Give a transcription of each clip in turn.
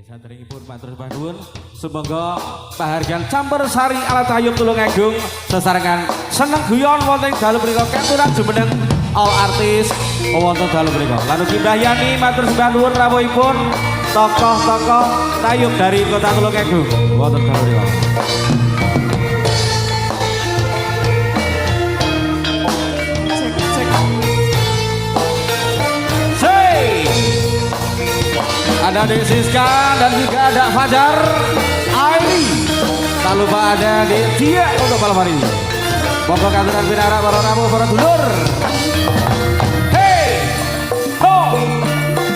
Saderengipun matur sembah nuwun semoga pahargyan campur sari alat ayub Tulungagung sesarengan seneng guyon wonten dalu menika katuran jumeneng all artis wonten dalu menika. Lan ugi Mbah Yani matur sembah nuwun rawuhipun tokoh-tokoh tayub dari Kota Tulungagung wonten dalu menika. Ada Dek Siska dan juga ada Fajar Airi. Tak lupa ada Dek Tia untuk malam hari ini. Pokok kantoran binara para tamu para dulur. Hey, ho,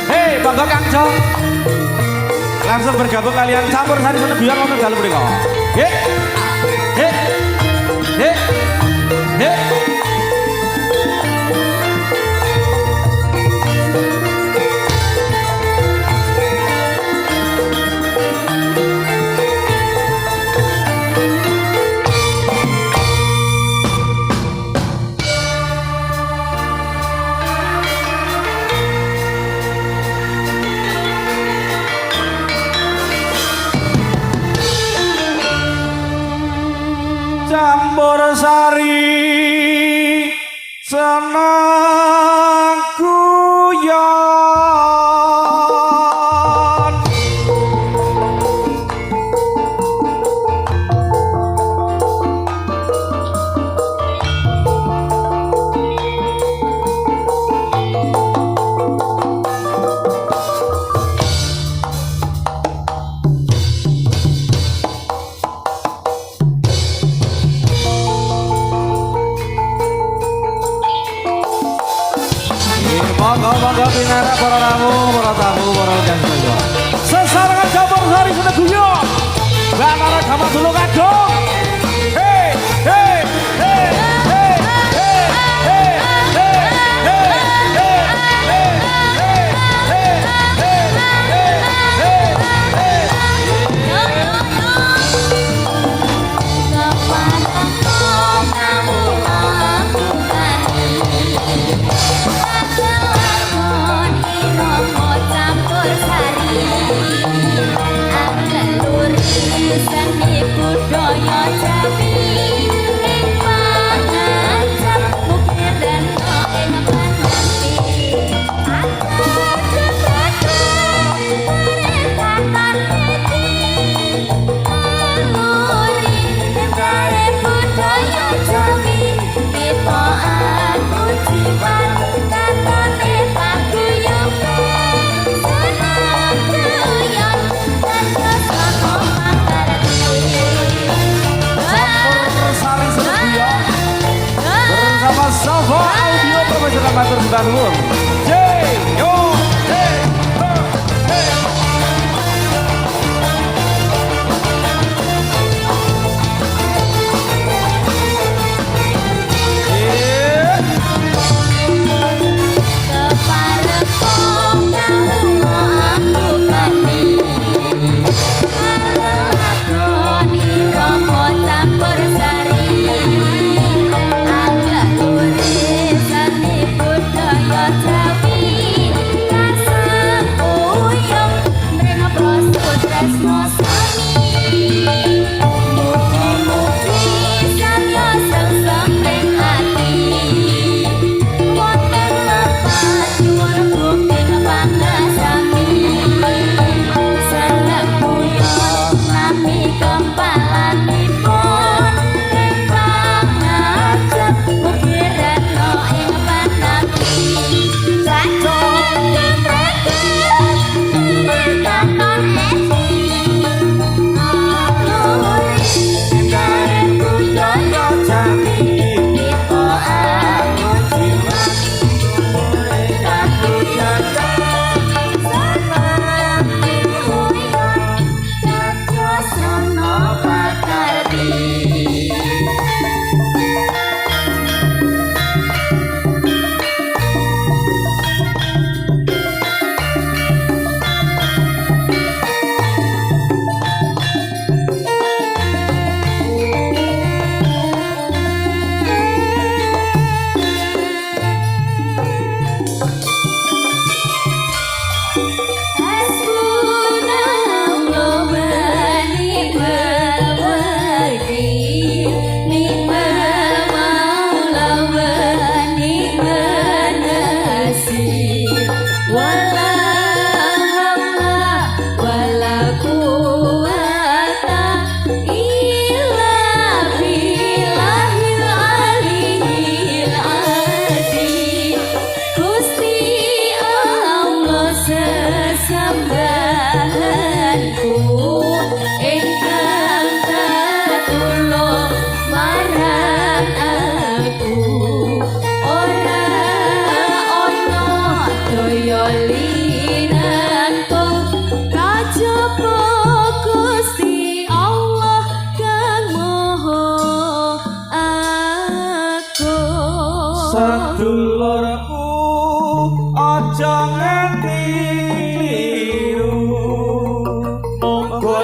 hey, Bapak Kang Jong. Langsung bergabung kalian campur sari seneng guyon wonten dalem mriku. He, he, he, he. Campur sari seneng guyon Monggo pinara para tamu, para janji. Sesarengan campur sari seneng guyon. Banara Gamat Tulungagung. Hey, hey, hey, hey, hey, hey, hey, hey, hey, hey, hey, hey, seni budaya Jawi ing pangajap mukir dan ing pananti atur perintahkan iki aluri negara budaya Jawi kita aku jiwan katone paguyuban seneng guyon dan kesana bersama Sava Audio Profesional matur sembah nuwun. Yo, hey, hey.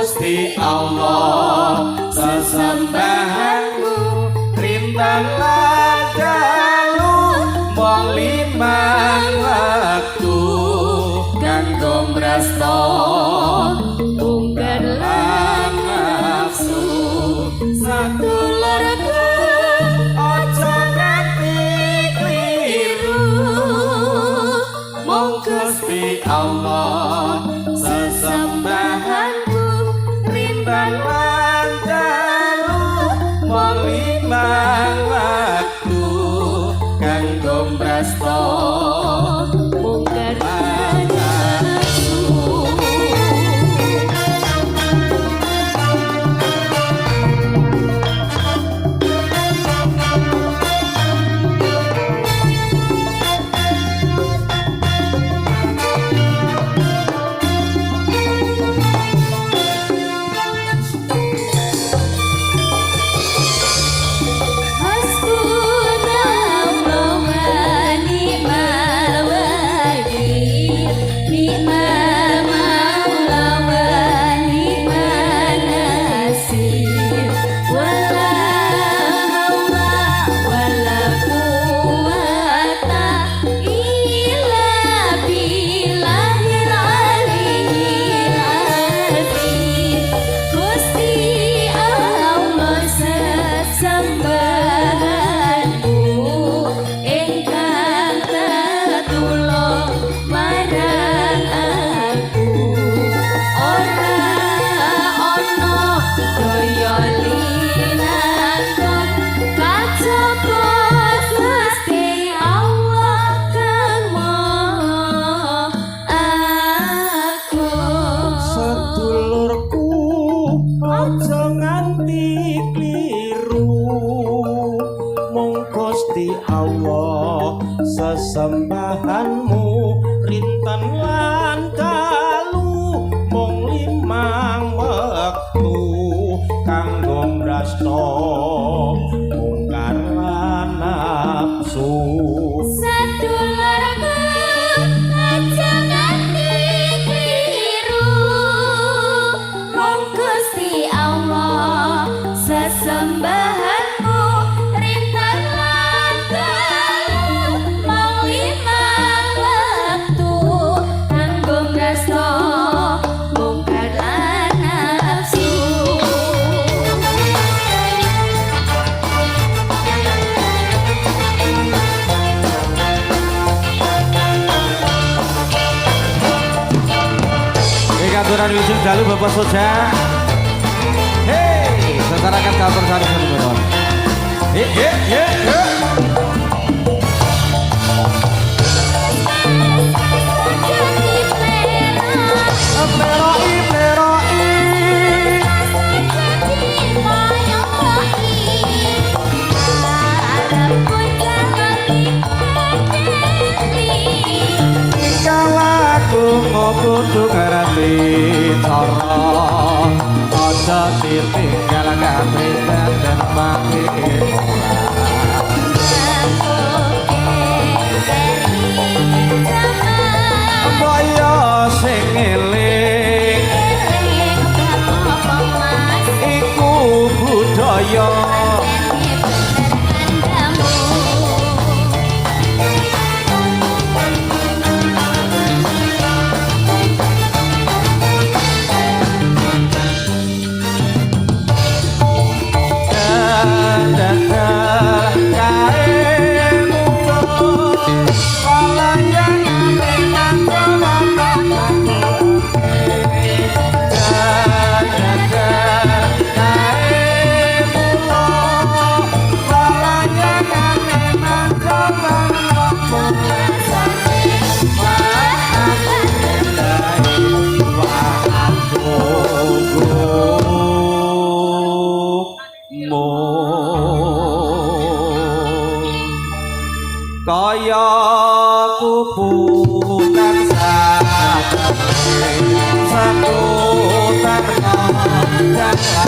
Gusti Allah sesembahanku rintan lan dalu mong limang wektu kanggo mresta tunggal lan nafsu sadulurku aja nganti kliru mong Gusti Allah sesembahanku rintan lan dalu mong limang waktu kanggo mresta mungkar nafsu. Gusti Allah sesembahanmu rintan lan dalu mung limang wektu kanggo mrasta mungkar lan nafsu Sadulurku aja nganti kliru mung Gusti Allah sesembahanmu rintan lan dalu mung limang wektu kanggo mrasta mungkar lan nafsu. Aturan wisum dalu Bapak Soja. Hei, setarakan kabar sari satu Bapak. Kudu ngerti cara aja ditinggal kaprisan dan makin kaya sing eling iku budaya kaya kubutan satu satu tanah dan